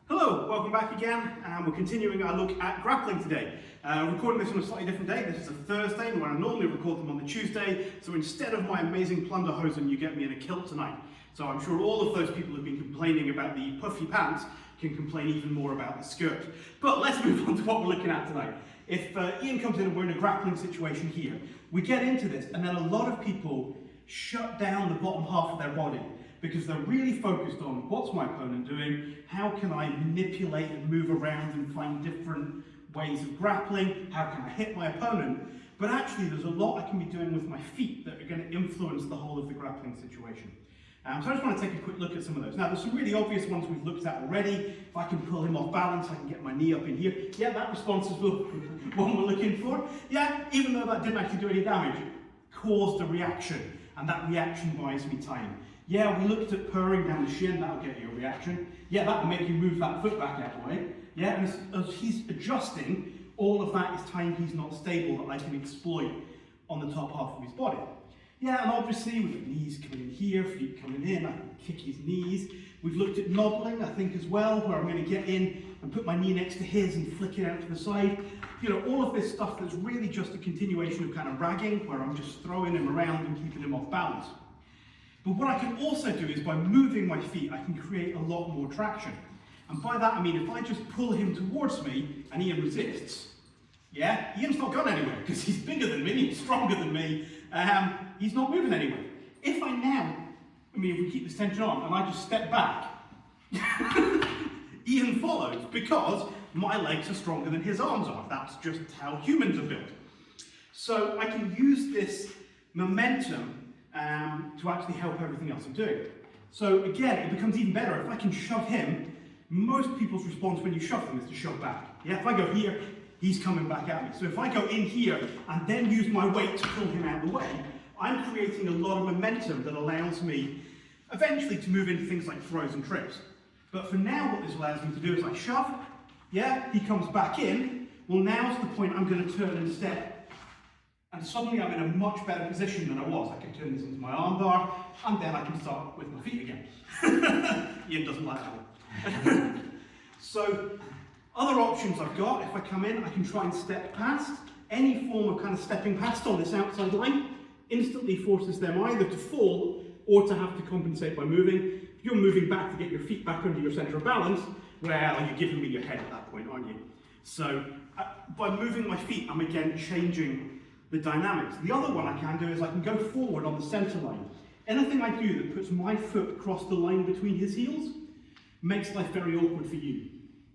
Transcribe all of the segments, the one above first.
Hello, welcome back again, and we're continuing our look at grappling today. Recording this on a slightly different day. This is a Thursday, where I normally record them on the Tuesday, so instead of my amazing plunderhosen, you get me in a kilt tonight. So I'm sure all of those people who've been complaining about the puffy pants can complain even more about the skirt. But let's move on to what we're looking at tonight. If Ian comes in and we're in a grappling situation here, we get into this, and then a lot of people shut down the bottom half of their body, because they're really focused on what's my opponent doing, how can I manipulate and move around and find different ways of grappling, how can I hit my opponent, but actually there's a lot I can be doing with my feet that are going to influence the whole of the grappling situation. So I just want to take a quick look at some of those. Now there's some really obvious ones we've looked at already. If I can pull him off balance, I can get my knee up in here. Yeah, that response is the one we're looking for. Yeah, even though that didn't actually do any damage, it caused a reaction, and that reaction buys me time. Yeah, we looked at purring down the shin, that'll get you a reaction. Yeah, that'll make you move that foot back out of the way. Yeah, and as he's adjusting, all of that is time he's not stable that I can exploit on the top half of his body. Yeah, and obviously we've got knees coming in here, feet coming in, I can kick his knees. We've looked at nobbling, I think, as well, where I'm going to get in and put my knee next to his and flick it out to the side. You know, all of this stuff that's really just a continuation of kind of ragging, where I'm just throwing him around and keeping him off balance. But what I can also do is by moving my feet, I can create a lot more traction. And by that I mean if I just pull him towards me and Ian resists, yeah, Ian's not gone anywhere because he's bigger than me, he's stronger than me, he's not moving anywhere. If I now, if we keep this tension on and I just step back, Ian follows because my legs are stronger than his arms are. That's just how humans are built. So I can use this momentum to actually help everything else I'm doing. So again, it becomes even better if I can shove him. Most people's response when you shove them is to shove back. Yeah, if I go here, he's coming back at me. So if I go in here and then use my weight to pull him out of the way, I'm creating a lot of momentum that allows me eventually to move into things like throws and trips. But for now, what this allows me to do is I shove, yeah, he comes back in. Well, now's the point I'm going to turn and step. And suddenly I'm in a much better position than I was. I can turn this into my armbar, and then I can start with my feet again. Ian doesn't like that one. So, other options I've got, if I come in, I can try and step past. Any form of kind of stepping past on this outside line instantly forces them either to fall or to have to compensate by moving. If you're moving back to get your feet back under your centre of balance, well, you're giving me your head at that point, aren't you? So, by moving my feet, I'm again changing the dynamics. The other one I can do is I can go forward on the centre line. Anything I do that puts my foot across the line between his heels makes life very awkward for you.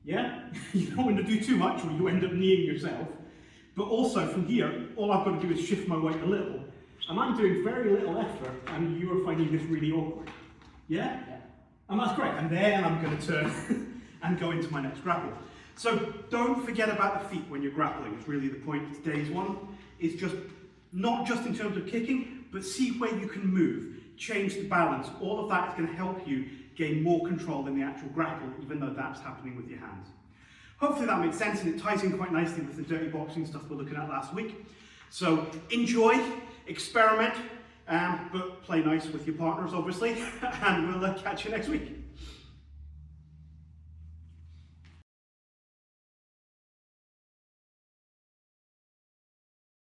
Yeah? You don't want to do too much or you end up kneeing yourself. But also from here, all I've got to do is shift my weight a little. And I'm doing very little effort and you are finding this really awkward. Yeah? And that's great. And then I'm going to turn and go into my next grapple. So don't forget about the feet when you're grappling. It's really the point of today's one. Is just not just in terms of kicking, but see where you can move, change the balance. All of that is going to help you gain more control in the actual grapple, even though that's happening with your hands. Hopefully that makes sense, and it ties in quite nicely with the dirty boxing stuff we're looking at last week. So enjoy, experiment, but play nice with your partners, obviously, and we'll catch you next week.